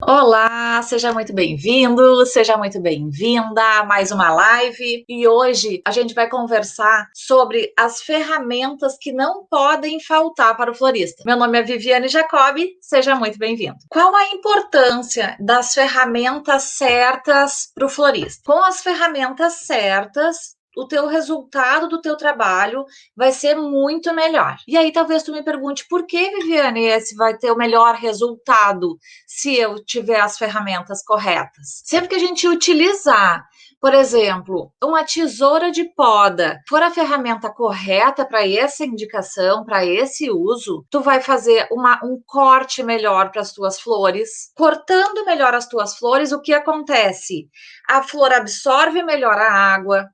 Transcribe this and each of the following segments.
Olá, seja muito bem-vindo, seja muito bem-vinda a mais uma live. E hoje a gente vai conversar sobre as ferramentas que não podem faltar para o florista. Meu nome é Viviane Jacobi, seja muito bem-vindo. Qual a importância das ferramentas certas para o florista? Com as ferramentas certas, o teu resultado do teu trabalho vai ser muito melhor. E aí talvez tu me pergunte, por que, Viviane, esse vai ter o melhor resultado se eu tiver as ferramentas corretas? Sempre que a gente utilizar, por exemplo, uma tesoura de poda, for a ferramenta correta para essa indicação, para esse uso, tu vai fazer um corte melhor para as tuas flores. Cortando melhor as tuas flores, o que acontece? A flor absorve melhor a água,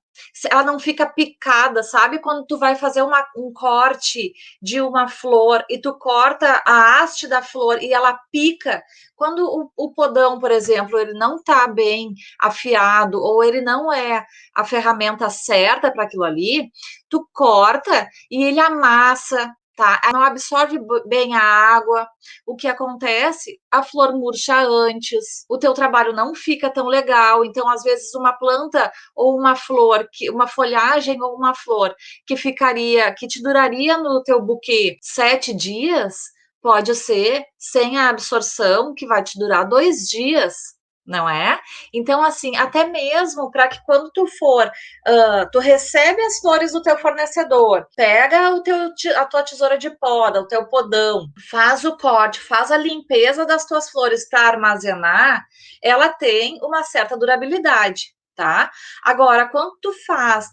ela não fica picada, sabe? Quando tu vai fazer um corte de uma flor e tu corta a haste da flor e ela pica, quando o podão, por exemplo, ele não está bem afiado ou ele não é a ferramenta certa para aquilo ali, tu corta e ele amassa, tá? Não absorve bem a água. O que acontece? A flor murcha antes, o teu trabalho não fica tão legal. Então, às vezes, uma planta ou uma flor, uma folhagem ou uma flor que te duraria no teu buquê 7 dias, pode ser sem a absorção, que vai te durar 2 dias, não é? Então, assim, até mesmo para que quando tu for, tu recebe as flores do teu fornecedor, pega a tua tesoura de poda, o teu podão, faz o corte, faz a limpeza das tuas flores para armazenar, ela tem uma certa durabilidade. Tá? Agora, quando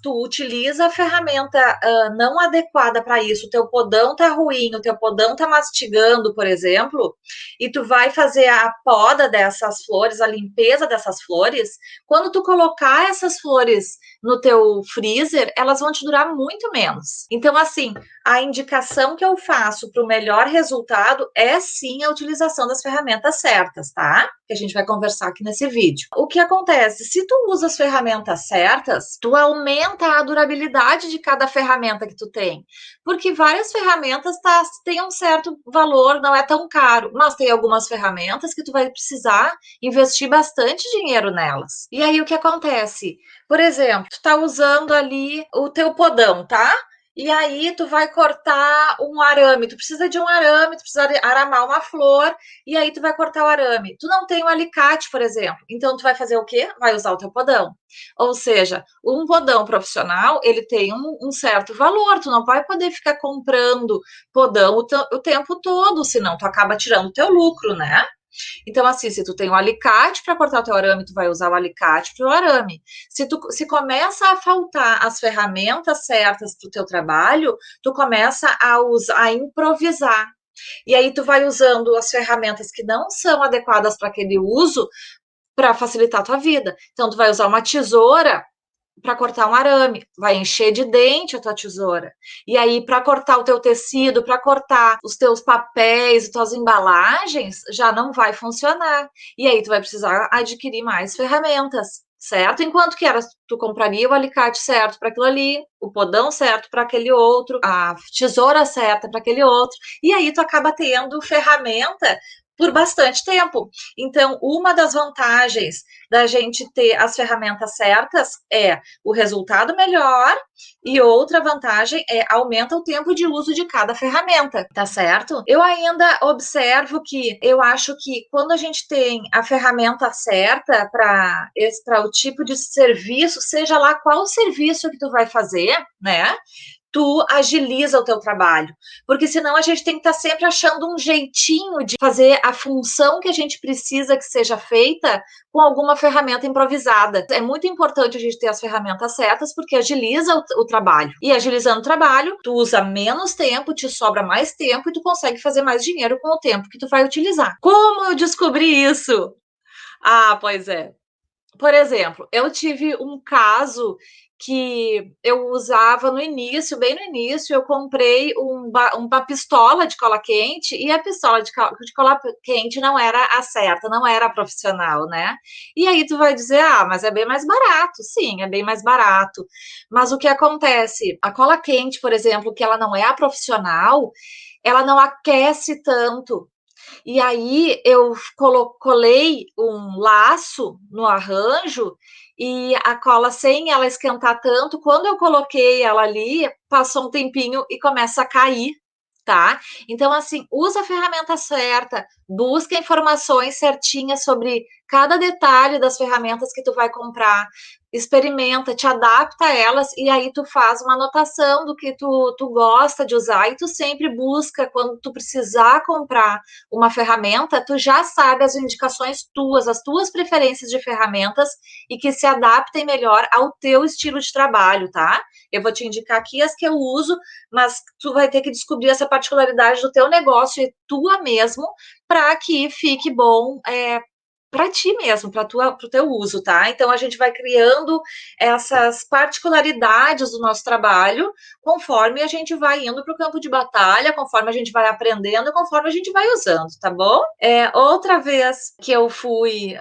tu utiliza a ferramenta não adequada para isso, o teu podão tá ruim, o teu podão tá mastigando, por exemplo, e tu vai fazer a poda dessas flores, a limpeza dessas flores, quando tu colocar essas flores no teu freezer, elas vão te durar muito menos. Então, assim, a indicação que eu faço para o melhor resultado é sim a utilização das ferramentas certas, tá? Que a gente vai conversar aqui nesse vídeo. O que acontece? Se tu usa as ferramentas certas, tu aumenta a durabilidade de cada ferramenta que tu tem. Porque várias ferramentas têm um certo valor, não é tão caro, mas tem algumas ferramentas que tu vai precisar investir bastante dinheiro nelas. E aí o que acontece? Por exemplo, tu tá usando ali o teu podão, tá? E aí tu vai cortar um arame, tu precisa de um arame, tu precisa aramar uma flor, e aí tu vai cortar o arame. Tu não tem um alicate, por exemplo, então tu vai fazer o quê? Vai usar o teu podão. Ou seja, um podão profissional, ele tem um certo valor, tu não vai poder ficar comprando podão o tempo todo, senão tu acaba tirando o teu lucro, né? Então, assim, se tu tem um alicate para cortar o teu arame, tu vai usar o alicate para o arame. Se começa a faltar as ferramentas certas para o teu trabalho, tu começa a improvisar. E aí tu vai usando as ferramentas que não são adequadas para aquele uso para facilitar a tua vida. Então, tu vai usar uma tesoura para cortar um arame, vai encher de dente a tua tesoura. E aí, para cortar o teu tecido, para cortar os teus papéis, as tuas embalagens, já não vai funcionar. E aí, tu vai precisar adquirir mais ferramentas, certo? Enquanto que tu compraria o alicate certo para aquilo ali, o podão certo para aquele outro, a tesoura certa para aquele outro, e aí tu acaba tendo ferramenta por bastante tempo. Então, uma das vantagens da gente ter as ferramentas certas é o resultado melhor, e outra vantagem é aumenta o tempo de uso de cada ferramenta, tá certo? Eu ainda observo que eu acho que quando a gente tem a ferramenta certa para o tipo de serviço, seja lá qual serviço que tu vai fazer, né? Tu agiliza o teu trabalho, porque senão a gente tem que estar sempre achando um jeitinho de fazer a função que a gente precisa que seja feita com alguma ferramenta improvisada. É muito importante a gente ter as ferramentas certas, porque agiliza o trabalho. E agilizando o trabalho, tu usa menos tempo, te sobra mais tempo e tu consegue fazer mais dinheiro com o tempo que tu vai utilizar. Como eu descobri isso? Ah, pois é. Por exemplo, eu tive um caso que eu usava no início, bem no início, eu comprei uma pistola de cola quente, e a pistola de cola quente não era a certa, não era a profissional, né? E aí tu vai dizer, ah, mas é bem mais barato. Sim, é bem mais barato. Mas o que acontece? A cola quente, por exemplo, que ela não é a profissional, ela não aquece tanto. E aí eu colei um laço no arranjo e a cola, sem ela esquentar tanto, quando eu coloquei ela ali, passou um tempinho e começa a cair, tá? Então, assim, usa a ferramenta certa, busca informações certinhas sobre cada detalhe das ferramentas que tu vai comprar, experimenta, te adapta a elas e aí tu faz uma anotação do que tu gosta de usar e tu sempre busca, quando tu precisar comprar uma ferramenta, tu já sabe as indicações tuas, as tuas preferências de ferramentas e que se adaptem melhor ao teu estilo de trabalho, tá? Eu vou te indicar aqui as que eu uso, mas tu vai ter que descobrir essa particularidade do teu negócio e tua mesmo, para que fique bom para ti mesmo, para o teu uso, tá? Então a gente vai criando essas particularidades do nosso trabalho conforme a gente vai indo para o campo de batalha, conforme a gente vai aprendendo, conforme a gente vai usando, tá bom? Outra vez que eu fui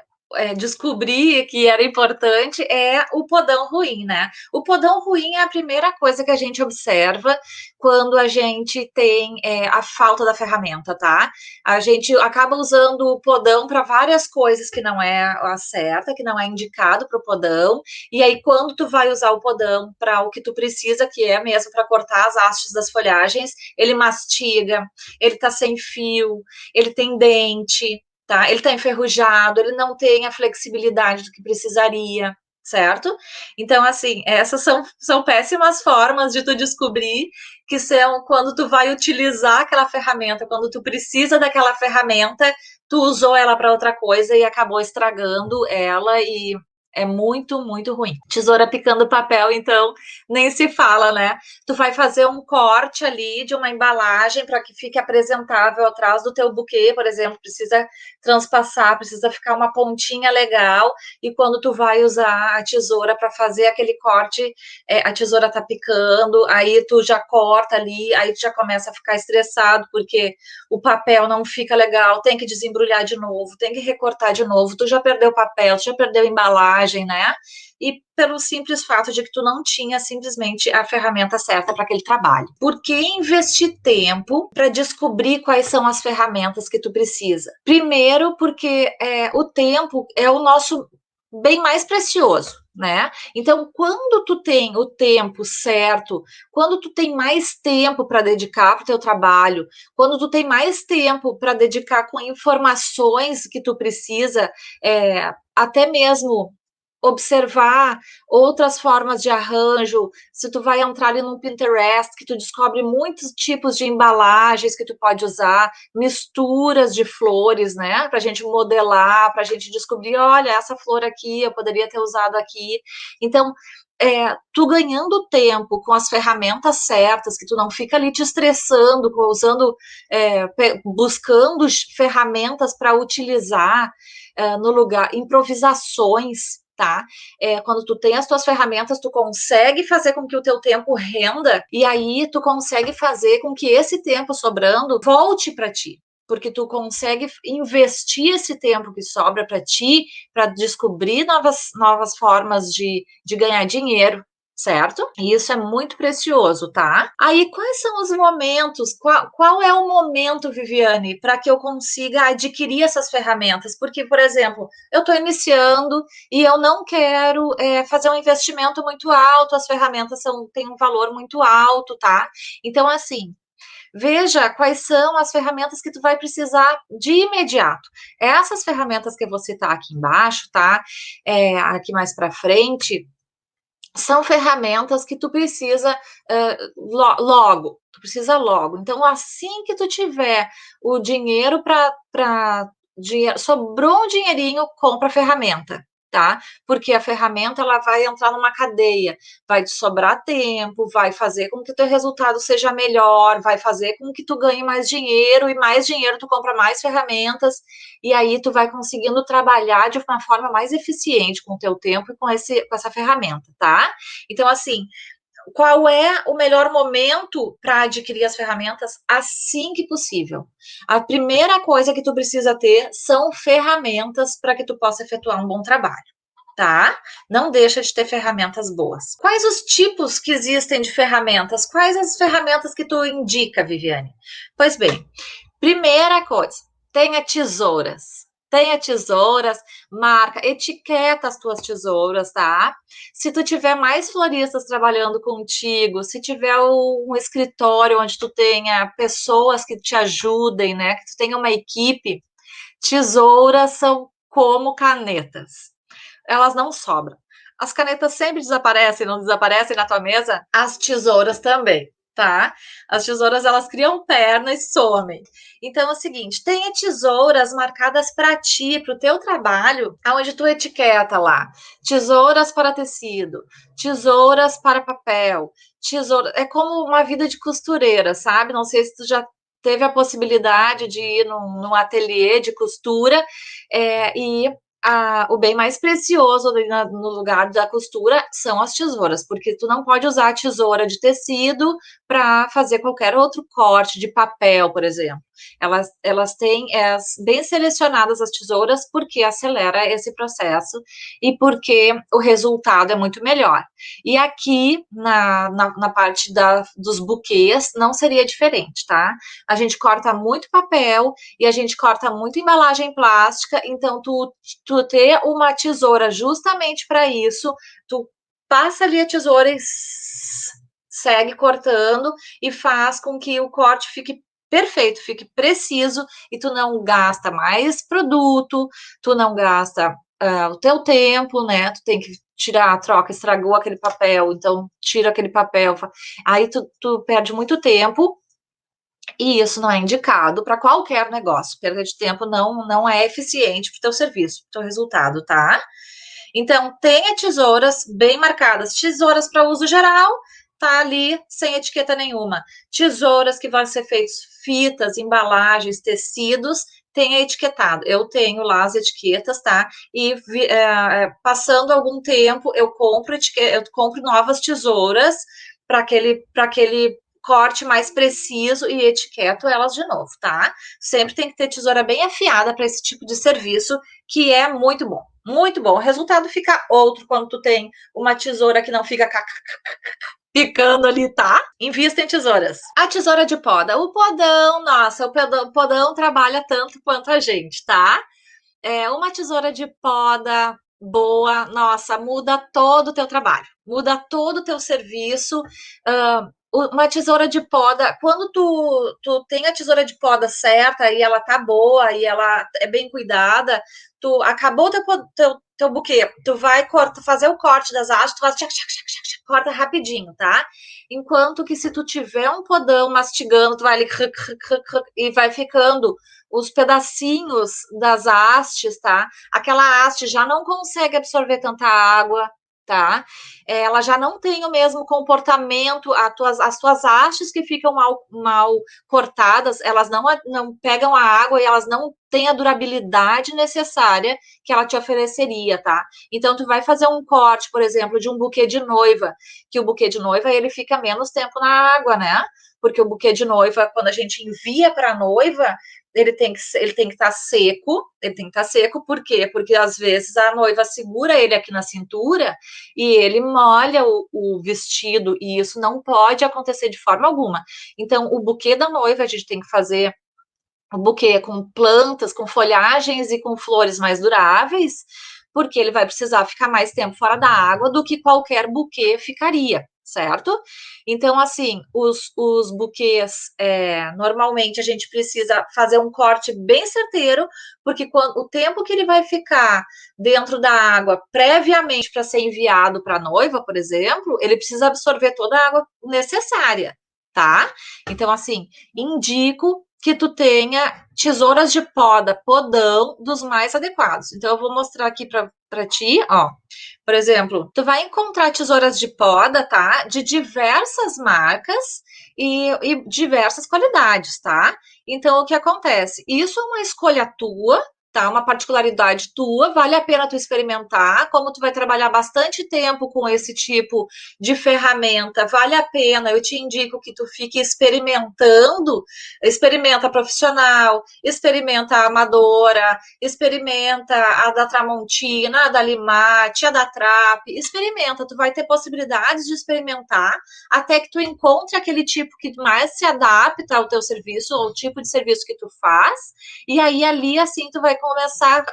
descobrir que era importante é o podão ruim, né? O podão ruim é a primeira coisa que a gente observa quando a gente tem a falta da ferramenta, tá? A gente acaba usando o podão para várias coisas que não é a certa, que não é indicado para o podão, e aí quando tu vai usar o podão para o que tu precisa, que é mesmo para cortar as hastes das folhagens, ele mastiga, ele tá sem fio, ele tem dente, tá? Ele está enferrujado, ele não tem a flexibilidade do que precisaria, certo? Então, assim, essas são péssimas formas de tu descobrir que são quando tu vai utilizar aquela ferramenta, quando tu precisa daquela ferramenta, tu usou ela para outra coisa e acabou estragando ela e é muito, muito ruim. Tesoura picando papel, então, nem se fala, né? Tu vai fazer um corte ali de uma embalagem para que fique apresentável atrás do teu buquê, por exemplo, precisa transpassar, precisa ficar uma pontinha legal, e quando tu vai usar a tesoura para fazer aquele corte, a tesoura tá picando, aí tu já corta ali, aí tu já começa a ficar estressado, porque o papel não fica legal, tem que desembrulhar de novo, tem que recortar de novo, tu já perdeu o papel, tu já perdeu a embalagem, né? E pelo simples fato de que tu não tinha simplesmente a ferramenta certa para aquele trabalho. Por que investir tempo para descobrir quais são as ferramentas que tu precisa? Primeiro, porque o tempo é o nosso bem mais precioso, né? Então, quando tu tem o tempo certo, quando tu tem mais tempo para dedicar para o teu trabalho, quando tu tem mais tempo para dedicar com informações que tu precisa, até mesmo observar outras formas de arranjo, se tu vai entrar ali no Pinterest, que tu descobre muitos tipos de embalagens que tu pode usar, misturas de flores, né, pra gente modelar, pra gente descobrir, olha, essa flor aqui, eu poderia ter usado aqui. Então, tu ganhando tempo com as ferramentas certas, que tu não fica ali te estressando, usando, buscando ferramentas para utilizar no lugar, improvisações, tá? Quando tu tem as tuas ferramentas, tu consegue fazer com que o teu tempo renda e aí tu consegue fazer com que esse tempo sobrando volte para ti, porque tu consegue investir esse tempo que sobra para ti para descobrir novas formas de ganhar dinheiro, certo? E isso é muito precioso, tá? Aí, quais são os momentos? Qual é o momento, Viviane, para que eu consiga adquirir essas ferramentas? Porque, por exemplo, eu estou iniciando e eu não quero fazer um investimento muito alto, as ferramentas têm um valor muito alto, tá? Então, assim, veja quais são as ferramentas que tu vai precisar de imediato. Essas ferramentas que eu vou citar aqui embaixo, tá? Aqui mais para frente, são ferramentas que tu precisa logo, tu precisa logo. Então, assim que tu tiver o dinheiro sobrou um dinheirinho, compra a ferramenta, tá? Porque a ferramenta ela vai entrar numa cadeia, vai te sobrar tempo, vai fazer com que o teu resultado seja melhor, vai fazer com que tu ganhe mais dinheiro e mais dinheiro tu compra mais ferramentas e aí tu vai conseguindo trabalhar de uma forma mais eficiente com o teu tempo e com essa ferramenta, tá? Então, assim, qual é o melhor momento para adquirir as ferramentas? Assim que possível. A primeira coisa que tu precisa ter são ferramentas para que tu possa efetuar um bom trabalho, tá? Não deixa de ter ferramentas boas. Quais os tipos que existem de ferramentas? Quais as ferramentas que tu indica, Viviane? Pois bem, primeira coisa, Tenha tesouras. Tenha tesouras, marca, etiqueta as tuas tesouras, tá? Se tu tiver mais floristas trabalhando contigo, se tiver um escritório onde tu tenha pessoas que te ajudem, né? Que tu tenha uma equipe, tesouras são como canetas. Elas não sobram. As canetas sempre desaparecem, não desaparecem na tua mesa? As tesouras também, tá? As tesouras, elas criam perna e somem. Então é o seguinte, tenha tesouras marcadas para ti, para o teu trabalho, aonde tu etiqueta lá. Tesouras para tecido, tesouras para papel, tesoura... É como uma vida de costureira, sabe? Não sei se tu já teve a possibilidade de ir num ateliê de costura e o bem mais precioso ali no lugar da costura são as tesouras, porque tu não pode usar a tesoura de tecido para fazer qualquer outro corte de papel, por exemplo. Elas têm bem selecionadas as tesouras porque acelera esse processo e porque o resultado é muito melhor. E aqui na parte dos buquês não seria diferente, tá? A gente corta muito papel e a gente corta muito embalagem plástica, então tu ter uma tesoura justamente para isso, tu passa ali a tesoura e segue cortando e faz com que o corte fique perfeito, fique preciso e tu não gasta mais produto, tu não gasta o teu tempo, né? Tu tem que tirar a troca, estragou aquele papel, então tira aquele papel, aí tu perde muito tempo e isso não é indicado para qualquer negócio. Perda de tempo não é eficiente para o teu serviço, para o teu resultado, tá? Então, tenha tesouras bem marcadas. Tesouras para uso geral, tá ali sem etiqueta nenhuma. Tesouras que vão ser feitas fitas, embalagens, tecidos, tenha etiquetado. Eu tenho lá as etiquetas, tá? E passando algum tempo, eu compro novas tesouras para aquele corte mais preciso e etiqueto elas de novo, tá? Sempre tem que ter tesoura bem afiada para esse tipo de serviço, que é muito bom. Muito bom. O resultado fica outro quando tu tem uma tesoura que não fica picando ali, tá? Invista em tesouras. A tesoura de poda. O podão, nossa, o podão trabalha tanto quanto a gente, tá? Uma tesoura de poda boa, nossa, muda todo o teu trabalho, muda todo o teu serviço. Uma tesoura de poda, quando tu tem a tesoura de poda certa e ela tá boa e ela é bem cuidada, tu acabou teu buquê, tu vai fazer o corte das hastes, tu faz corta rapidinho, tá? Enquanto que se tu tiver um podão mastigando, tu vai ali e vai ficando os pedacinhos das hastes, tá? Aquela haste já não consegue absorver tanta água, tá? Ela já não tem o mesmo comportamento, as tuas hastes que ficam mal cortadas, elas não pegam a água e elas não têm a durabilidade necessária que ela te ofereceria, tá? Então, tu vai fazer um corte, por exemplo, de um buquê de noiva, que o buquê de noiva, ele fica menos tempo na água, né? Porque o buquê de noiva, quando a gente envia para a noiva, ele tem que estar seco, por quê? Porque às vezes a noiva segura ele aqui na cintura e ele molha o vestido, e isso não pode acontecer de forma alguma. Então, o buquê da noiva, a gente tem que fazer o buquê com plantas, com folhagens e com flores mais duráveis, porque ele vai precisar ficar mais tempo fora da água do que qualquer buquê ficaria, certo? Então, assim, os buquês, normalmente a gente precisa fazer um corte bem certeiro, porque o tempo que ele vai ficar dentro da água previamente para ser enviado para a noiva, por exemplo, ele precisa absorver toda a água necessária, tá? Então, assim, indico que tu tenha tesouras de poda, podão dos mais adequados. Então, eu vou mostrar aqui para ti, ó. Por exemplo, tu vai encontrar tesouras de poda, tá? De diversas marcas e diversas qualidades, tá? Então, o que acontece? Isso é uma escolha tua, tá? Uma particularidade tua, vale a pena tu experimentar, como tu vai trabalhar bastante tempo com esse tipo de ferramenta, vale a pena, eu te indico que tu fique experimentando, experimenta a profissional, experimenta a amadora, experimenta a da Tramontina, a da Limate, a da Trap, experimenta, tu vai ter possibilidades de experimentar até que tu encontre aquele tipo que mais se adapta ao teu serviço, ou o tipo de serviço que tu faz, e aí ali assim tu vai começar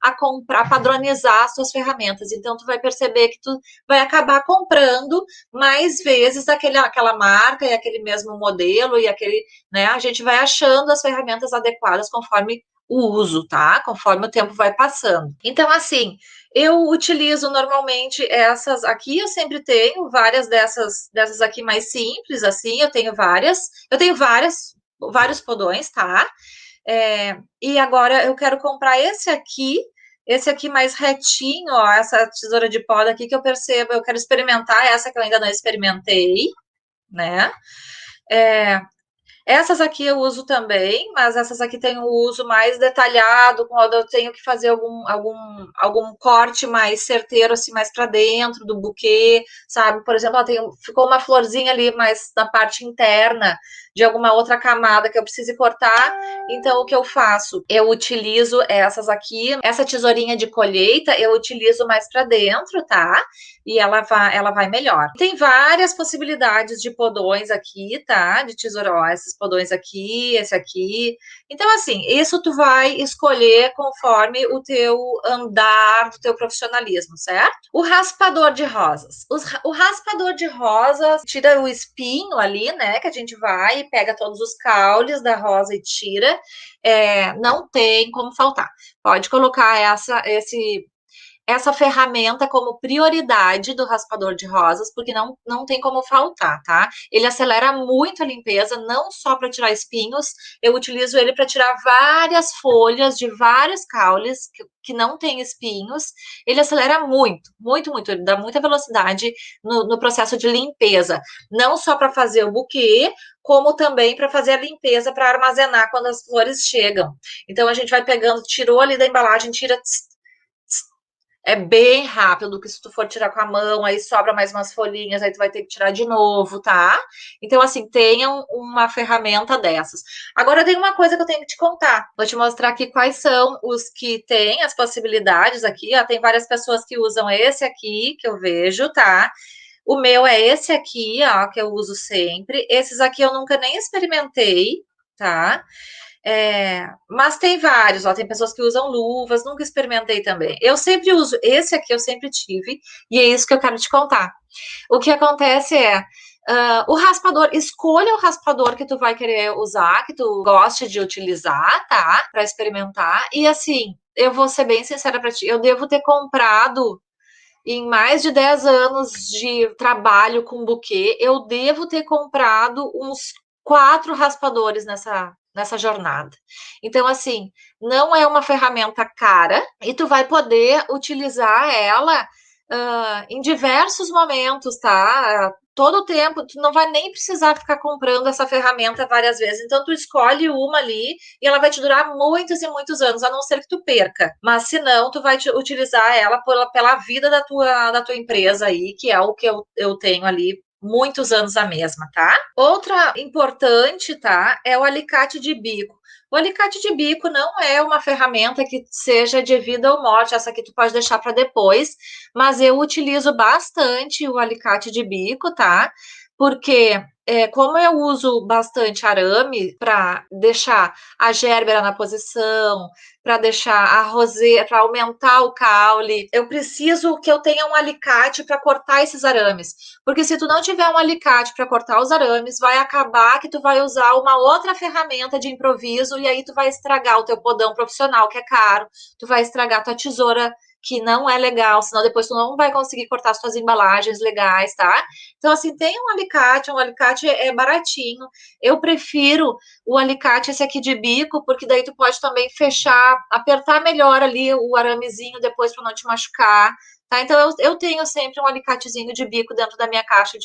a comprar, padronizar as tuas ferramentas. Então tu vai perceber que tu vai acabar comprando mais vezes aquela marca e aquele mesmo modelo e aquele, né? A gente vai achando as ferramentas adequadas conforme o uso, tá? Conforme o tempo vai passando. Então, assim, eu utilizo normalmente essas aqui, eu sempre tenho várias dessas aqui mais simples, assim, eu tenho vários podões, tá? E agora eu quero comprar esse aqui mais retinho, ó, essa tesoura de poda aqui que eu percebo, eu quero experimentar essa que eu ainda não experimentei, né? É, essas aqui eu uso também, mas essas aqui tem um uso mais detalhado, quando eu tenho que fazer algum corte mais certeiro, assim, mais para dentro do buquê, sabe? Por exemplo, ficou uma florzinha ali mais na parte interna de alguma outra camada que eu precise cortar. Então, o que eu faço? Eu utilizo essas aqui, essa tesourinha de colheita, eu utilizo mais para dentro, tá? E ela vai melhor. Tem várias possibilidades de podões aqui, tá? De tesouró, esses podões aqui, esse aqui. Então, assim, isso tu vai escolher conforme o teu andar do teu profissionalismo, certo? O raspador de rosas. O raspador de rosas tira o espinho ali, né? Que a gente vai e pega todos os caules da rosa e tira. Não tem como faltar. Pode colocar essa ferramenta como prioridade do raspador de rosas, porque não tem como faltar, tá? Ele acelera muito a limpeza, não só para tirar espinhos, eu utilizo ele para tirar várias folhas de vários caules que não tem espinhos. Ele acelera muito, muito, muito, ele dá muita velocidade no processo de limpeza, não só para fazer o buquê, como também para fazer a limpeza, para armazenar quando as flores chegam. Então a gente vai pegando, tirou ali da embalagem, tira, é bem rápido do que se tu for tirar com a mão, aí sobra mais umas folhinhas, aí tu vai ter que tirar de novo, tá? Então, assim, tenham uma ferramenta dessas. Agora tem uma coisa que eu tenho que te contar. Vou te mostrar aqui quais são os que têm as possibilidades aqui. Ó, tem várias pessoas que usam esse aqui, que eu vejo, tá? O meu é esse aqui, ó, que eu uso sempre. Esses aqui eu nunca nem experimentei, tá? Mas tem vários, ó, tem pessoas que usam luvas, nunca experimentei também. Eu sempre uso, esse aqui eu sempre tive, e é isso que eu quero te contar. O que acontece o raspador, escolha o raspador que tu vai querer usar, que tu goste de utilizar, tá? Para experimentar. E assim, eu vou ser bem sincera para ti, eu devo ter comprado em mais de 10 anos de trabalho com buquê, eu devo ter comprado uns 4 raspadores nessa jornada. Então, assim, não é uma ferramenta cara e tu vai poder utilizar ela em diversos momentos, tá? Todo o tempo, tu não vai nem precisar ficar comprando essa ferramenta várias vezes. Então, tu escolhe uma ali e ela vai te durar muitos e muitos anos, a não ser que tu perca. Mas se não, tu vai utilizar ela pela vida da tua empresa aí, que é o que eu tenho ali muitos anos a mesma, tá? Outra importante, tá, é o alicate de bico. O alicate de bico não é uma ferramenta que seja de vida ou morte, essa aqui tu pode deixar para depois, mas eu utilizo bastante o alicate de bico, tá? Porque como eu uso bastante arame para deixar a gérbera na posição, para deixar a roseta, para aumentar o caule, eu preciso que eu tenha um alicate para cortar esses arames. Porque se tu não tiver um alicate para cortar os arames, vai acabar que tu vai usar uma outra ferramenta de improviso e aí tu vai estragar o teu podão profissional, que é caro, tu vai estragar a tua tesoura, que não é legal, senão depois tu não vai conseguir cortar as tuas embalagens legais, tá? Então, assim, tem um alicate é baratinho. Eu prefiro o alicate esse aqui de bico, porque daí tu pode também fechar, apertar melhor ali o aramezinho depois para não te machucar, tá? Então, eu tenho sempre um alicatezinho de bico dentro da minha caixa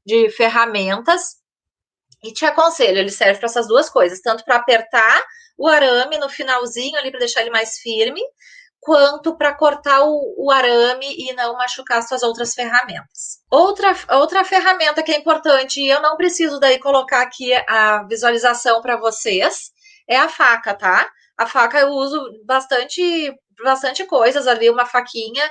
de ferramentas. E te aconselho, ele serve para essas duas coisas, tanto para apertar o arame no finalzinho ali para deixar ele mais firme, quanto para cortar o arame e não machucar as suas outras ferramentas. Outra ferramenta que é importante, e eu não preciso daí colocar aqui a visualização para vocês, é a faca, tá? A faca eu uso bastante coisas ali, uma faquinha,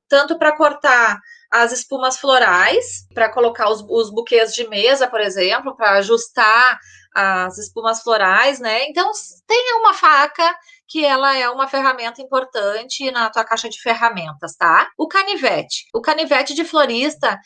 tanto para cortar as espumas florais, para colocar os buquês de mesa, por exemplo, para ajustar as espumas florais, né? Então, tenha uma faca que ela é uma ferramenta importante na tua caixa de ferramentas, tá? O canivete. O canivete de florista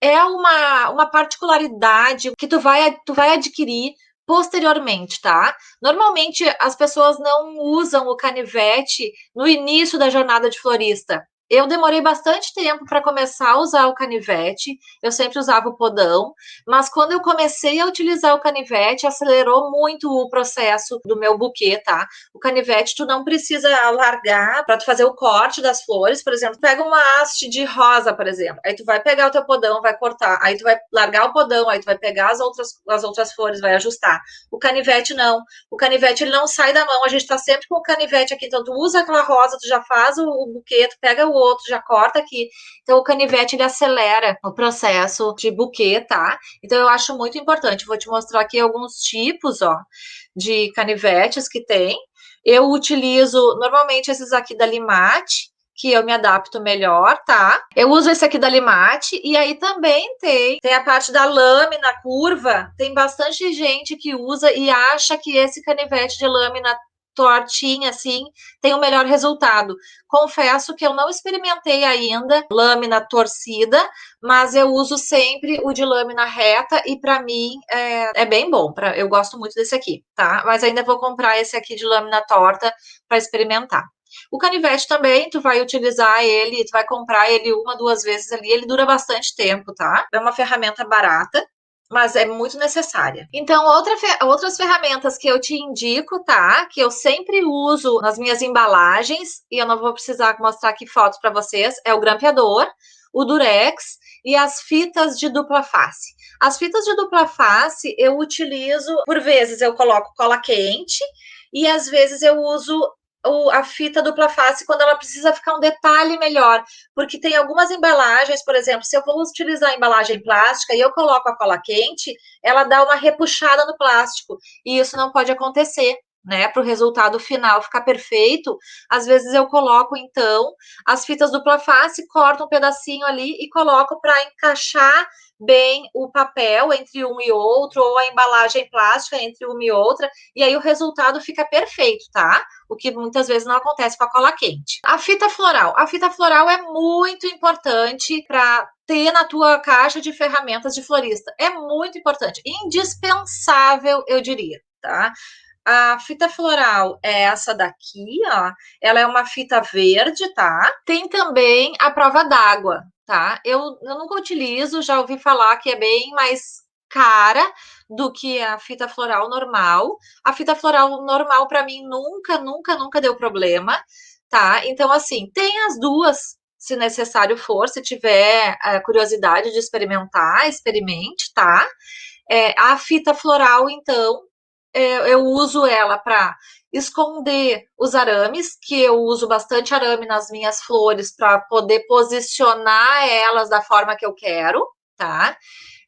é uma particularidade que tu vai adquirir posteriormente, tá? Normalmente as pessoas não usam o canivete no início da jornada de florista. Eu demorei bastante tempo para começar a usar o canivete, eu sempre usava o podão, mas quando eu comecei a utilizar o canivete, acelerou muito o processo do meu buquê, tá? O canivete, tu não precisa largar para tu fazer o corte das flores, por exemplo, pega uma haste de rosa, por exemplo, aí tu vai pegar o teu podão, vai cortar, aí tu vai largar o podão, aí tu vai pegar as outras flores, vai ajustar. O canivete não. O canivete ele não sai da mão, a gente tá sempre com o canivete aqui, então tu usa aquela rosa, tu já faz o buquê, tu pega o outro, já corta aqui. Então o canivete ele acelera o processo de buquê, tá? Então eu acho muito importante. Vou te mostrar aqui alguns tipos, ó, de canivetes que tem. Eu utilizo normalmente esses aqui da Limate, que eu me adapto melhor, tá? Eu uso esse aqui da Limate e aí também tem a parte da lâmina curva. Tem bastante gente que usa e acha que esse canivete de lâmina tortinha assim tem o melhor resultado. Confesso que eu não experimentei ainda lâmina torcida, mas eu uso sempre o de lâmina reta e para mim é bem bom. Eu gosto muito desse aqui, tá? Mas ainda vou comprar esse aqui de lâmina torta para experimentar. O canivete também, tu vai utilizar ele, tu vai comprar ele uma, duas vezes ali, ele dura bastante tempo, tá? É uma ferramenta barata, mas é muito necessária. Então, outras ferramentas que eu te indico, tá? Que eu sempre uso nas minhas embalagens, e eu não vou precisar mostrar aqui fotos para vocês, é o grampeador, o durex e as fitas de dupla face. As fitas de dupla face eu utilizo, por vezes eu coloco cola quente, e às vezes eu uso a fita dupla face quando ela precisa ficar um detalhe melhor, porque tem algumas embalagens, por exemplo, se eu vou utilizar a embalagem plástica e eu coloco a cola quente, ela dá uma repuxada no plástico, e isso não pode acontecer, né, para o resultado final ficar perfeito. Às vezes eu coloco, então, as fitas dupla face, corto um pedacinho ali e coloco para encaixar bem o papel entre um e outro, ou a embalagem plástica entre uma e outra, e aí o resultado fica perfeito, tá? O que muitas vezes não acontece com a cola quente. A fita floral é muito importante para ter na tua caixa de ferramentas de florista. É muito importante, indispensável, eu diria, tá? A fita floral é essa daqui, ó. Ela é uma fita verde, tá? Tem também a prova d'água, tá? Eu nunca utilizo, já ouvi falar que é bem mais cara do que a fita floral normal. A fita floral normal, para mim, nunca deu problema, tá? Então, assim, tem as duas, se necessário for, se tiver curiosidade de experimentar, experimente, tá? A fita floral, então, eu uso ela para esconder os arames, que eu uso bastante arame nas minhas flores para poder posicionar elas da forma que eu quero, tá?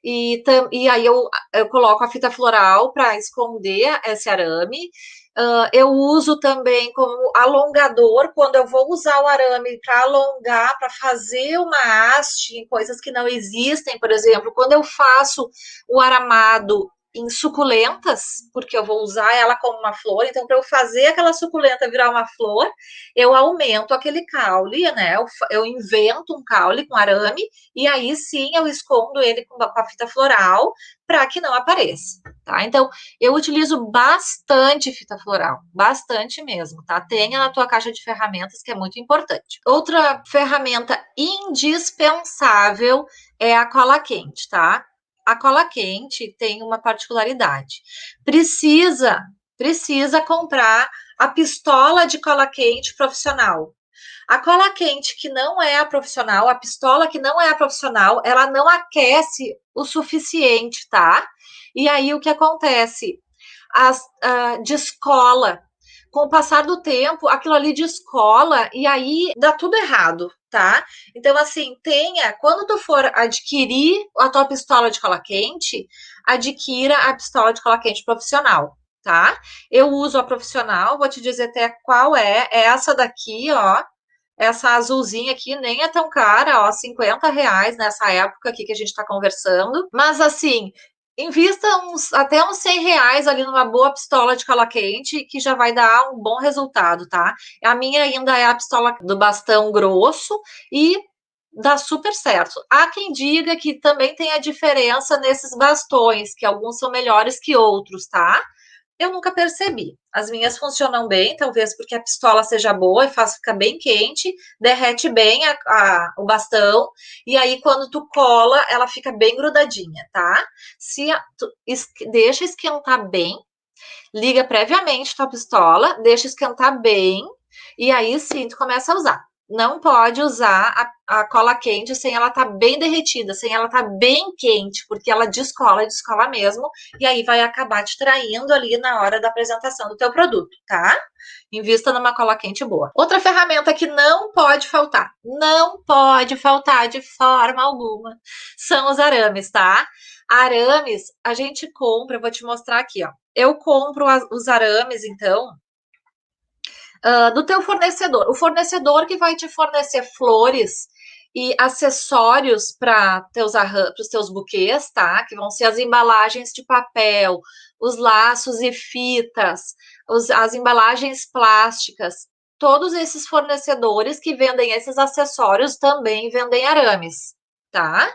E aí eu coloco a fita floral para esconder esse arame. Eu uso também como alongador, quando eu vou usar o arame para alongar, para fazer uma haste em coisas que não existem, por exemplo, quando eu faço o aramado em suculentas, porque eu vou usar ela como uma flor, então para eu fazer aquela suculenta virar uma flor, eu aumento aquele caule, né? Eu invento um caule com arame e aí sim eu escondo ele com a fita floral para que não apareça, tá? Então eu utilizo bastante fita floral, bastante mesmo, tá? Tenha na tua caixa de ferramentas, que é muito importante. Outra ferramenta indispensável é a cola quente, tá? A cola quente tem uma particularidade. Precisa comprar a pistola de cola quente profissional. A cola quente que não é a profissional, a pistola que não é a profissional, ela não aquece o suficiente, tá? E aí o que acontece? Descola. Com o passar do tempo, aquilo ali descola e aí dá tudo errado, tá? Então, assim, quando tu for adquirir a tua pistola de cola quente, adquira a pistola de cola quente profissional, tá? Eu uso a profissional, vou te dizer até qual é essa daqui, ó. Essa azulzinha aqui nem é tão cara, ó, R$ 50 nessa época aqui que a gente tá conversando. Mas assim, invista até uns R$ 100 ali numa boa pistola de cola quente, que já vai dar um bom resultado, tá? A minha ainda é a pistola do bastão grosso e dá super certo. Há quem diga que também tem a diferença nesses bastões, que alguns são melhores que outros, tá? Eu nunca percebi. As minhas funcionam bem, talvez porque a pistola seja boa e faz ficar bem quente, derrete bem o bastão, e aí quando tu cola, ela fica bem grudadinha, tá? Deixa esquentar bem, liga previamente tua pistola, deixa esquentar bem, e aí sim tu começa a usar. Não pode usar a cola quente sem ela estar bem derretida, sem ela estar bem quente, porque ela descola mesmo, e aí vai acabar te traindo ali na hora da apresentação do teu produto, tá? Invista numa cola quente boa. Outra ferramenta que não pode faltar de forma alguma, são os arames, tá? Arames, a gente compra, eu vou te mostrar aqui, ó. Eu compro os arames, então, do teu fornecedor. O fornecedor que vai te fornecer flores e acessórios para os teus buquês, tá? Que vão ser as embalagens de papel, os laços e fitas, as embalagens plásticas. Todos esses fornecedores que vendem esses acessórios também vendem arames, tá?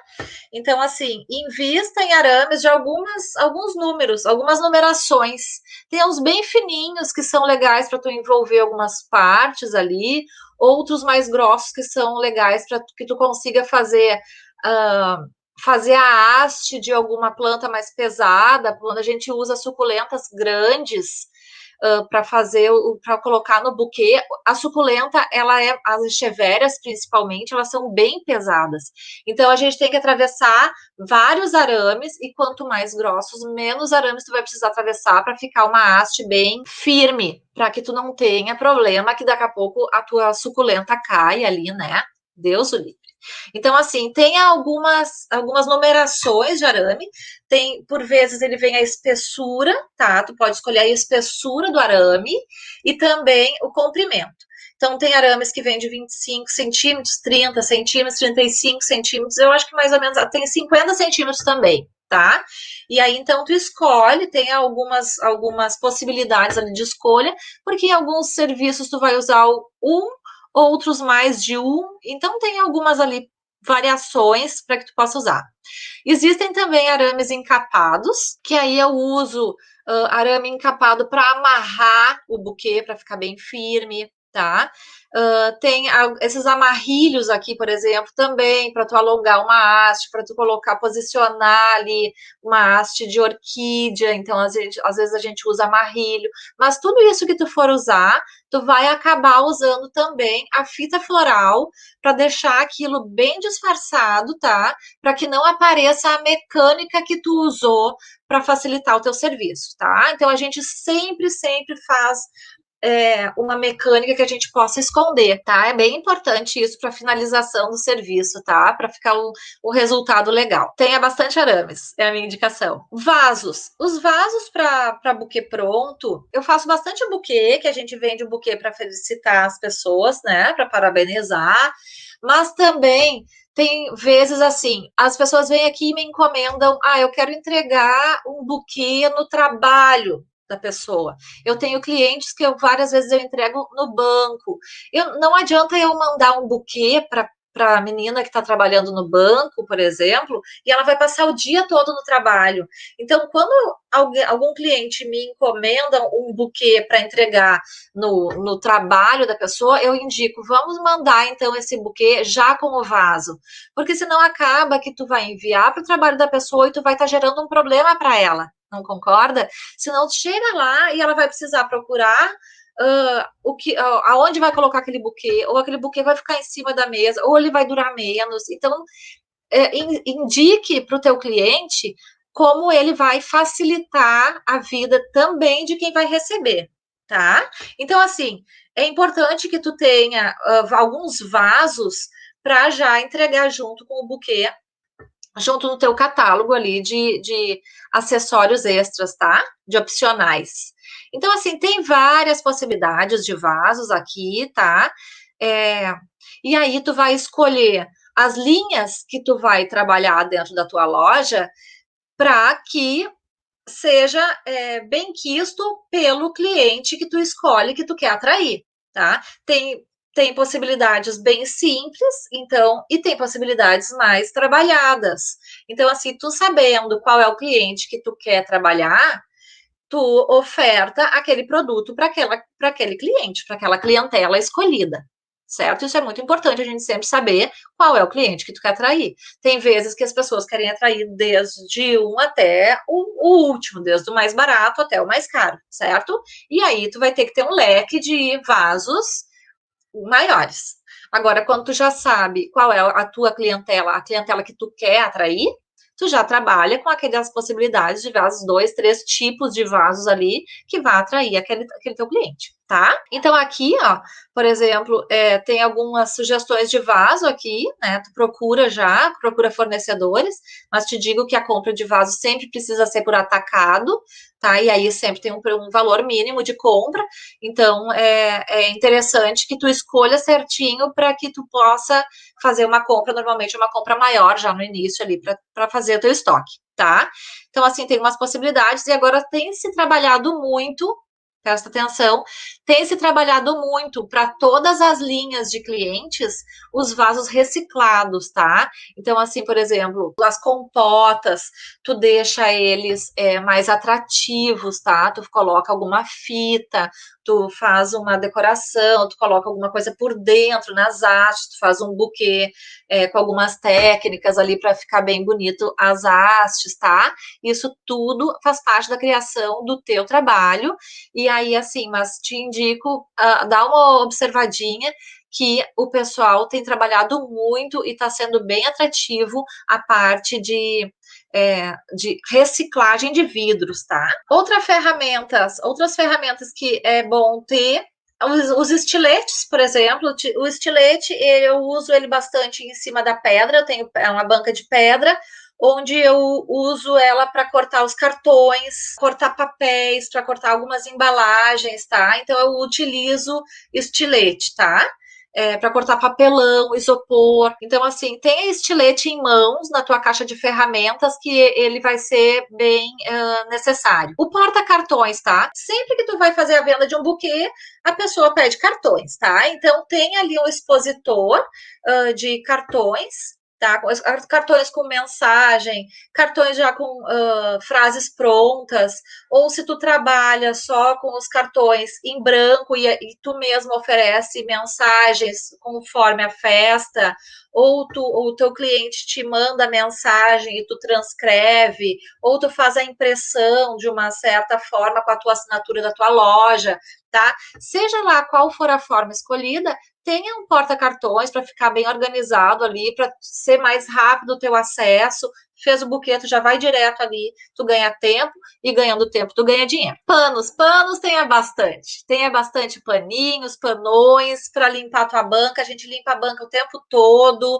Então, assim, invista em arames de alguns números, algumas numerações. Tem uns bem fininhos que são legais para tu envolver algumas partes ali, outros mais grossos que são legais para que tu consiga uh, fazer a haste de alguma planta mais pesada, quando a gente usa suculentas grandes para colocar no buquê. A suculenta, as echevérias principalmente, elas são bem pesadas. Então a gente tem que atravessar vários arames e quanto mais grossos, menos arames tu vai precisar atravessar para ficar uma haste bem firme, para que tu não tenha problema que daqui a pouco a tua suculenta cai ali, né? Deus o livre. Então, assim, tem algumas numerações de arame. Tem, por vezes, ele vem a espessura, tá? Tu pode escolher a espessura do arame e também o comprimento. Então, tem arames que vêm de 25 centímetros, 30 centímetros, 35 centímetros. Eu acho que mais ou menos tem 50 centímetros também, tá? E aí, então, tu escolhe, tem algumas possibilidades ali de escolha, porque em alguns serviços tu vai usar outros mais de um. Então, tem algumas ali variações para que tu possa usar. Existem também arames encapados, que aí eu uso arame encapado para amarrar o buquê, para ficar bem firme, tá? Tem esses amarrilhos aqui, por exemplo, também para tu alongar uma haste, para tu posicionar ali uma haste de orquídea. Então, às vezes a gente usa amarrilho, mas tudo isso que tu for usar, tu vai acabar usando também a fita floral para deixar aquilo bem disfarçado, tá? Para que não apareça a mecânica que tu usou para facilitar o teu serviço, tá? Então a gente sempre faz uma mecânica que a gente possa esconder, tá? É bem importante isso para finalização do serviço, tá? Para ficar um resultado legal. Tenha bastante arames, é a minha indicação. Vasos. Os vasos para buquê pronto, eu faço bastante buquê, que a gente vende o buquê para felicitar as pessoas, né? Para parabenizar, mas também tem vezes assim, as pessoas vêm aqui e me encomendam, eu quero entregar um buquê no trabalho da pessoa. Eu tenho clientes que várias vezes eu entrego no banco. Não adianta eu mandar um buquê para a menina que está trabalhando no banco, por exemplo, e ela vai passar o dia todo no trabalho. Então, quando algum cliente me encomenda um buquê para entregar no trabalho da pessoa, eu indico, vamos mandar então esse buquê já com o vaso, porque senão acaba que tu vai enviar para o trabalho da pessoa e tu vai estar gerando um problema para ela. Não concorda? Senão chega lá e ela vai precisar procurar aonde vai colocar aquele buquê, ou aquele buquê vai ficar em cima da mesa, ou ele vai durar menos. Então, indique para o teu cliente como ele vai facilitar a vida também de quem vai receber, tá? Então, assim, é importante que tu tenha alguns vasos para já entregar junto com o buquê, junto no teu catálogo ali de acessórios extras, tá? De opcionais. Então, assim, tem várias possibilidades de vasos aqui, tá? E aí tu vai escolher as linhas que tu vai trabalhar dentro da tua loja para que seja bem quisto pelo cliente que tu escolhe, que tu quer atrair, tá? Tem possibilidades bem simples, então, e tem possibilidades mais trabalhadas. Então, assim, tu sabendo qual é o cliente que tu quer trabalhar, tu oferta aquele produto para aquele cliente, para aquela clientela escolhida, certo? Isso é muito importante a gente sempre saber qual é o cliente que tu quer atrair. Tem vezes que as pessoas querem atrair desde um até o último, desde o mais barato até o mais caro, certo? E aí tu vai ter que ter um leque de vasos maiores. Agora, quando tu já sabe qual é a tua clientela, a clientela que tu quer atrair, tu já trabalha com aquelas possibilidades de vasos, 2, 3 tipos de vasos ali que vai atrair aquele teu cliente, tá? Então, aqui, ó, por exemplo, tem algumas sugestões de vaso aqui, né? Tu procura fornecedores, mas te digo que a compra de vaso sempre precisa ser por atacado, tá? E aí sempre tem um valor mínimo de compra, então é interessante que tu escolha certinho para que tu possa fazer uma compra, normalmente uma compra maior já no início ali, para fazer o teu estoque, tá? Então, assim, tem umas possibilidades, e agora tem se trabalhado muito, presta atenção, tem se trabalhado muito para todas as linhas de clientes os vasos reciclados, tá? Então, assim, por exemplo, as compotas, tu deixa eles mais atrativos, tá? Tu coloca alguma fita, tu faz uma decoração, tu coloca alguma coisa por dentro nas hastes, tu faz um buquê com algumas técnicas ali para ficar bem bonito as hastes, tá? Isso tudo faz parte da criação do teu trabalho, e aí, assim, mas te indico, dá uma observadinha, que o pessoal tem trabalhado muito e está sendo bem atrativo a parte de reciclagem de vidros, tá? Outras ferramentas que é bom ter, os estiletes, por exemplo, o estilete eu uso ele bastante em cima da pedra, eu tenho uma banca de pedra, onde eu uso ela para cortar os cartões, cortar papéis, para cortar algumas embalagens, tá? Então eu utilizo estilete, tá? Para cortar papelão, isopor. Então, assim, tenha estilete em mãos na tua caixa de ferramentas, que ele vai ser bem necessário. O porta-cartões, tá? Sempre que tu vai fazer a venda de um buquê, a pessoa pede cartões, tá? Então, tem ali um expositor de cartões, tá? Cartões com mensagem, cartões já com frases prontas, ou se tu trabalha só com os cartões em branco e tu mesmo oferece mensagens conforme a festa, ou o teu cliente te manda mensagem e tu transcreve, ou tu faz a impressão de uma certa forma com a tua assinatura da tua loja, tá? Seja lá qual for a forma escolhida, tenha um porta-cartões para ficar bem organizado ali, para ser mais rápido o teu acesso. Fez o buquê, tu já vai direto ali, tu ganha tempo, e ganhando tempo tu ganha dinheiro. Panos tenha bastante paninhos, panões para limpar a tua banca. A gente limpa a banca o tempo todo,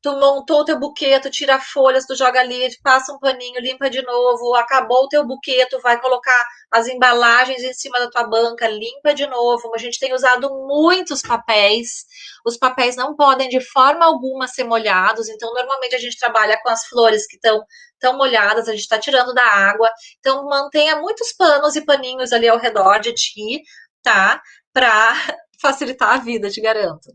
tu montou o teu buquê, tu tira folhas, tu joga ali, passa um paninho, limpa de novo, acabou o teu buquê, tu vai colocar as embalagens em cima da tua banca, limpa de novo. A gente tem usado muitos papéis, os papéis não podem de forma alguma ser molhados, então normalmente a gente trabalha com as flores que estão molhadas, a gente está tirando da água, então mantenha muitos panos e paninhos ali ao redor de ti, tá? Para facilitar a vida, te garanto.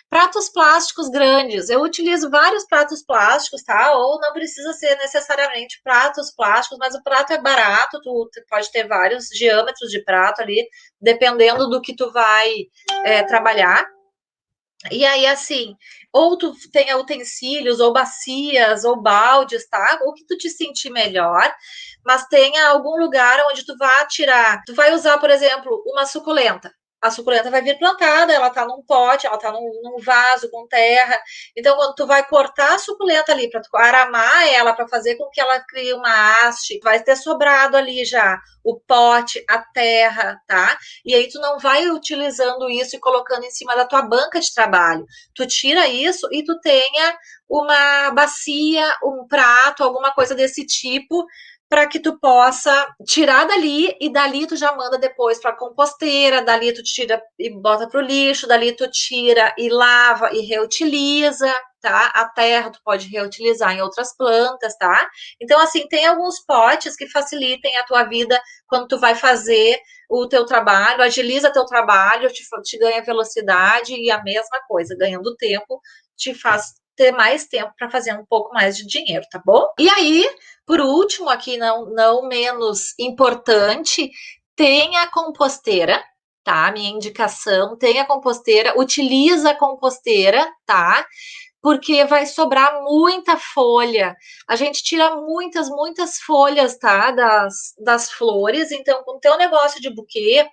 Pratos plásticos grandes. Eu utilizo vários pratos plásticos, tá? Ou não precisa ser necessariamente pratos plásticos, mas o prato é barato, tu pode ter vários diâmetros de prato ali, dependendo do que tu vai trabalhar. E aí, assim, ou tu tenha utensílios, ou bacias, ou baldes, tá? O que tu te sentir melhor, mas tenha algum lugar onde tu vá tirar. Tu vai usar, por exemplo, uma suculenta. A suculenta vai vir plantada, ela tá num pote, ela tá num vaso com terra. Então, quando tu vai cortar a suculenta ali, para tu aramar ela, para fazer com que ela crie uma haste, vai ter sobrado ali já o pote, a terra, tá? E aí tu não vai utilizando isso e colocando em cima da tua banca de trabalho. Tu tira isso e tu tenha uma bacia, um prato, alguma coisa desse tipo, para que tu possa tirar dali e dali tu já manda depois para composteira, dali tu tira e bota pro lixo, dali tu tira e lava e reutiliza, tá? A terra tu pode reutilizar em outras plantas, tá? Então assim, tem alguns potes que facilitem a tua vida quando tu vai fazer o teu trabalho, agiliza teu trabalho, te ganha velocidade e a mesma coisa, ganhando tempo, te faz ter mais tempo para fazer um pouco mais de dinheiro, tá bom? E aí, por último, aqui não menos importante, tem a composteira, tá? Minha indicação, tem a composteira, utiliza a composteira, tá? Porque vai sobrar muita folha. A gente tira muitas folhas, tá? Das flores. Então, com o teu negócio de buquê,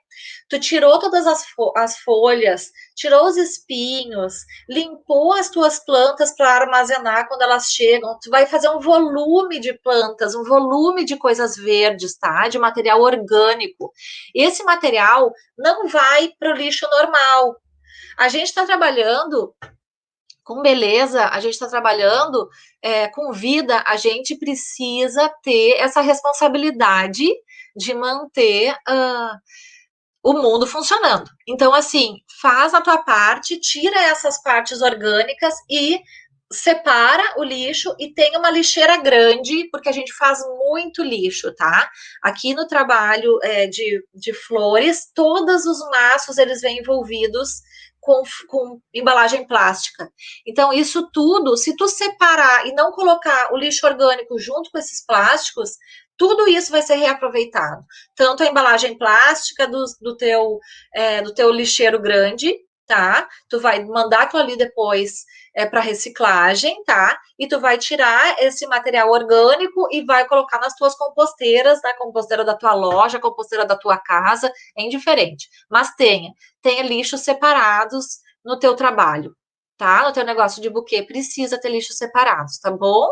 tu tirou todas as folhas, tirou os espinhos, limpou as tuas plantas para armazenar quando elas chegam. Tu vai fazer um volume de plantas, um volume de coisas verdes, tá? De material orgânico. Esse material não vai para o lixo normal. A gente está trabalhando com beleza, a gente está trabalhando com vida, a gente precisa ter essa responsabilidade de manter o mundo funcionando. Então, assim, faz a tua parte, tira essas partes orgânicas e separa o lixo e tem uma lixeira grande, porque a gente faz muito lixo, tá? Aqui no trabalho de flores, todos os maços eles vêm envolvidos com embalagem plástica. Então, isso tudo, se tu separar e não colocar o lixo orgânico junto com esses plásticos, tudo isso vai ser reaproveitado. Tanto a embalagem plástica do teu lixeiro grande, tá? Tu vai mandar aquilo ali depois para reciclagem, tá? E tu vai tirar esse material orgânico e vai colocar nas tuas composteiras, na composteira da tua loja, composteira da tua casa, é indiferente. Mas tenha lixos separados no teu trabalho, tá? No teu negócio de buquê precisa ter lixos separados, tá bom?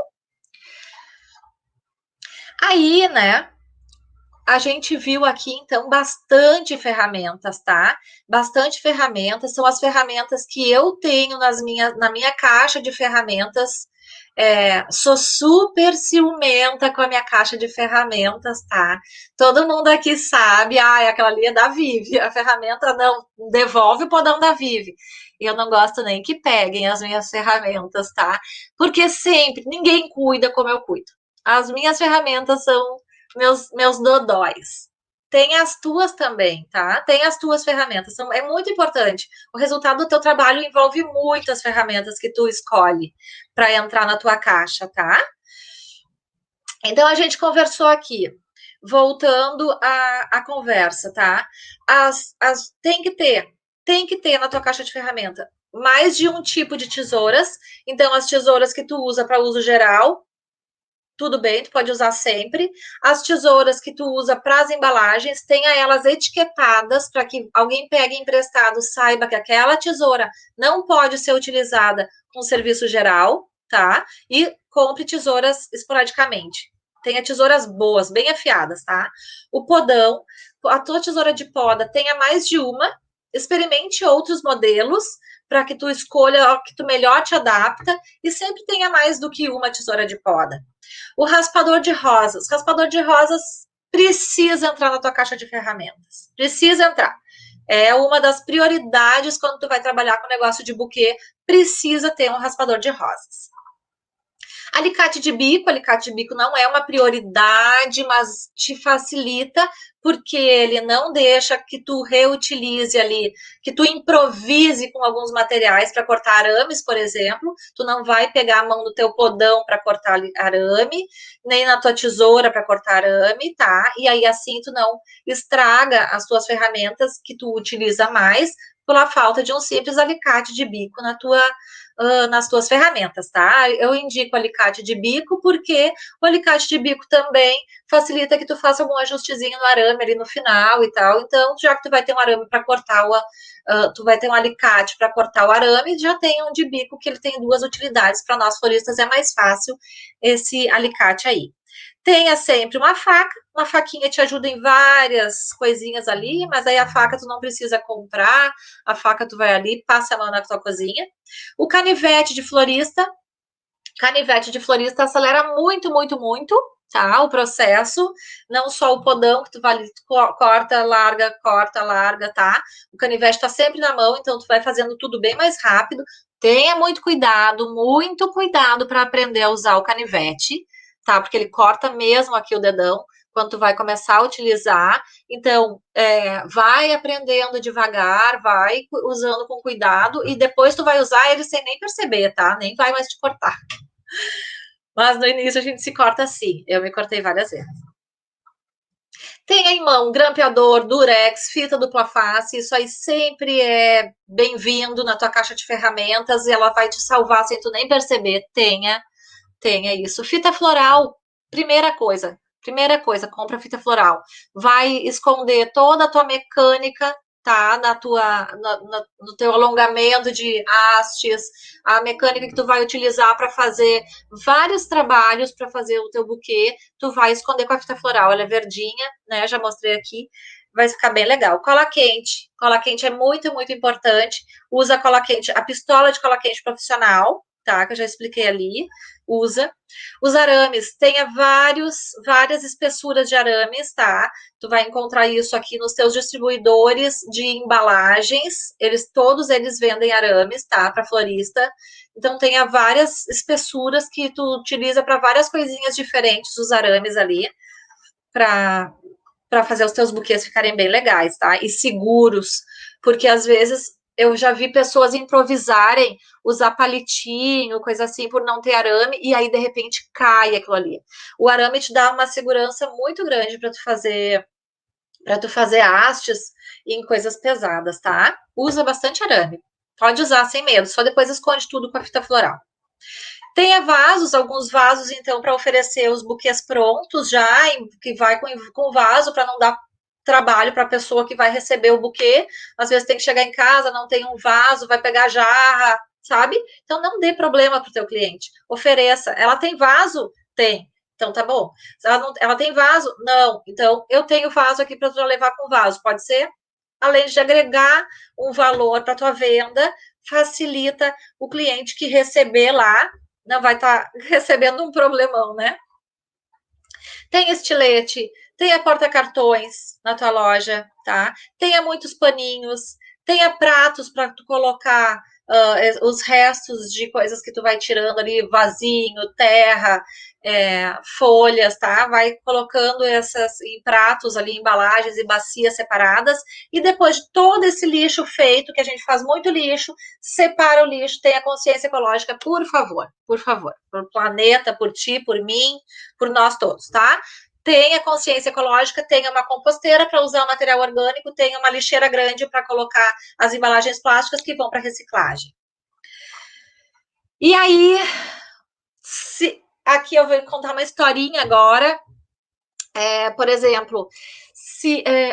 Aí, né, a gente viu aqui, então, bastante ferramentas, tá? Bastante ferramentas, são as ferramentas que eu tenho na minha caixa de ferramentas. Sou super ciumenta com a minha caixa de ferramentas, tá? Todo mundo aqui sabe, aquela ali é da Vivi, a ferramenta não devolve o podão da Vivi. E eu não gosto nem que peguem as minhas ferramentas, tá? Porque sempre, ninguém cuida como eu cuido. As minhas ferramentas são meus dodóis. Tem as tuas também, tá? Tem as tuas ferramentas. É muito importante. O resultado do teu trabalho envolve muitas ferramentas que tu escolhe para entrar na tua caixa, tá? Então a gente conversou aqui. Voltando à conversa, tá? Tem que ter na tua caixa de ferramenta mais de um tipo de tesouras. Então, as tesouras que tu usa para uso geral, tudo bem, tu pode usar sempre. As tesouras que tu usa para as embalagens, tenha elas etiquetadas para que alguém pegue emprestado, saiba que aquela tesoura não pode ser utilizada com serviço geral, tá? E compre tesouras esporadicamente. Tenha tesouras boas, bem afiadas, tá? O podão, a tua tesoura de poda, tenha mais de uma. Experimente outros modelos para que tu escolha o que tu melhor te adapta e sempre tenha mais do que uma tesoura de poda. O raspador de rosas. Raspador de rosas precisa entrar na tua caixa de ferramentas. Precisa entrar. É uma das prioridades quando tu vai trabalhar com negócio de buquê. Precisa ter um raspador de rosas. Alicate de bico não é uma prioridade, mas te facilita porque ele não deixa que tu reutilize ali, que tu improvise com alguns materiais para cortar arames, por exemplo. Tu não vai pegar a mão do teu podão para cortar arame, nem na tua tesoura para cortar arame, tá? E aí assim tu não estraga as tuas ferramentas que tu utiliza mais pela falta de um simples alicate de bico nas tuas ferramentas, tá? Eu indico alicate de bico porque o alicate de bico também facilita que tu faça algum ajustezinho no arame ali no final e tal. Então, já que tu vai ter um arame para cortar tu vai ter um alicate para cortar o arame, já tem um de bico que ele tem duas utilidades. Para nós floristas é mais fácil esse alicate aí. Tenha sempre uma faquinha te ajuda em várias coisinhas ali, mas aí a faca tu não precisa comprar, a faca tu vai ali, passa a mão na tua cozinha. O canivete de florista acelera muito, muito, muito, tá? O processo, não só o podão que tu vai corta, larga, tá? O canivete tá sempre na mão, então tu vai fazendo tudo bem mais rápido. Tenha muito cuidado para aprender a usar o canivete, tá? Porque ele corta mesmo aqui o dedão quando tu vai começar a utilizar. Então, vai aprendendo devagar, vai usando com cuidado e depois tu vai usar ele sem nem perceber, tá? Nem vai mais te cortar. Mas no início a gente se corta assim. Eu me cortei várias vezes. Tenha em mão grampeador, durex, fita dupla face. Isso aí sempre é bem-vindo na tua caixa de ferramentas e ela vai te salvar sem tu nem perceber. Tenha isso. Fita floral, primeira coisa, compra fita floral. Vai esconder toda a tua mecânica, tá? No teu alongamento de hastes, a mecânica que tu vai utilizar para fazer vários trabalhos para fazer o teu buquê, tu vai esconder com a fita floral. Ela é verdinha, né? Já mostrei aqui. Vai ficar bem legal. Cola quente é muito, muito importante. Usa cola quente, a pistola de cola quente profissional, tá? Que eu já expliquei ali. Usa. Os arames, tenha várias espessuras de arames, tá? Tu vai encontrar isso aqui nos teus distribuidores de embalagens. Todos eles vendem arames, tá? Para florista. Então tenha várias espessuras que tu utiliza para várias coisinhas diferentes, os arames ali, para fazer os teus buquês ficarem bem legais, tá? E seguros, porque às vezes eu já vi pessoas improvisarem, usar palitinho, coisa assim, por não ter arame, e aí de repente cai aquilo ali. O arame te dá uma segurança muito grande para tu fazer hastes em coisas pesadas, tá? Usa bastante arame. Pode usar sem medo, só depois esconde tudo com a fita floral. Tenha alguns vasos, então, para oferecer os buquês prontos já, que vai com vaso, para não dar trabalho para a pessoa que vai receber o buquê. Às vezes tem que chegar em casa, não tem um vaso, vai pegar jarra, sabe? Então, não dê problema para o teu cliente. Ofereça. Ela tem vaso? Tem. Então, tá bom. Ela tem vaso? Não. Então, eu tenho vaso aqui para tu levar com vaso. Pode ser? Além de agregar um valor para tua venda, facilita o cliente que receber lá não vai estar recebendo um problemão, né? Tem estilete, tenha porta-cartões na tua loja, tá? Tenha muitos paninhos, tenha pratos para tu colocar os restos de coisas que tu vai tirando ali, vasinho, terra, folhas, tá? Vai colocando essas em pratos ali, embalagens e bacias separadas. E depois de todo esse lixo feito, que a gente faz muito lixo, separa o lixo, tenha consciência ecológica, por favor, por favor. Por planeta, por ti, por mim, por nós todos, tá? Tenha consciência ecológica, tenha uma composteira para usar o material orgânico, tenha uma lixeira grande para colocar as embalagens plásticas que vão para reciclagem. E aí, aqui eu vou contar uma historinha agora. Por exemplo,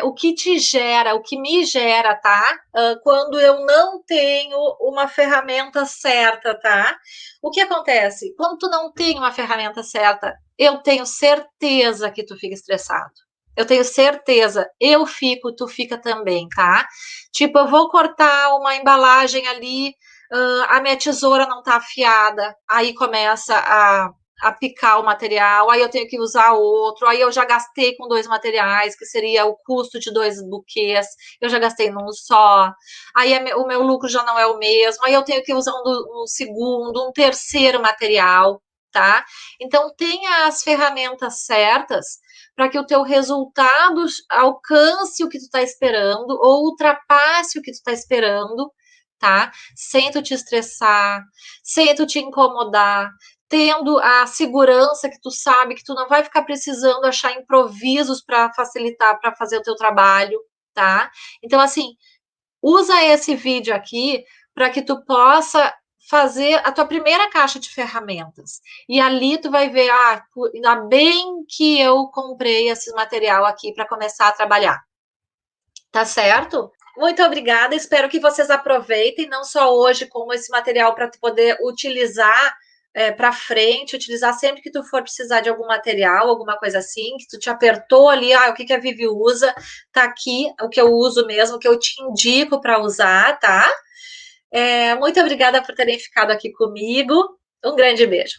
o que me gera, tá? Quando eu não tenho uma ferramenta certa, tá? O que acontece? Quando tu não tem uma ferramenta certa, eu tenho certeza que tu fica estressado. Eu tenho certeza. Eu fico, tu fica também, tá? Tipo, eu vou cortar uma embalagem ali, a minha tesoura não tá afiada, aí começa a picar o material, aí eu tenho que usar outro, aí eu já gastei com 2 materiais, que seria o custo de 2 buquês, eu já gastei num só, aí o meu lucro já não é o mesmo, aí eu tenho que usar um segundo, um terceiro material, tá? Então, tenha as ferramentas certas para que o teu resultado alcance o que tu está esperando ou ultrapasse o que tu está esperando, tá? Sem tu te estressar, sem tu te incomodar, tendo a segurança que tu sabe que tu não vai ficar precisando achar improvisos para facilitar, para fazer o teu trabalho, tá? Então, assim, Usa esse vídeo aqui para que tu possa fazer a tua primeira caixa de ferramentas. E ali tu vai ver, ainda bem que eu comprei esse material aqui para começar a trabalhar. Tá certo? Muito obrigada, espero que vocês aproveitem, não só hoje, como esse material para tu poder utilizar para frente, utilizar sempre que tu for precisar de algum material, alguma coisa assim, que tu te apertou ali, o que a Vivi usa, tá aqui o que eu uso mesmo, o que eu te indico para usar, tá? Muito obrigada por terem ficado aqui comigo, um grande beijo.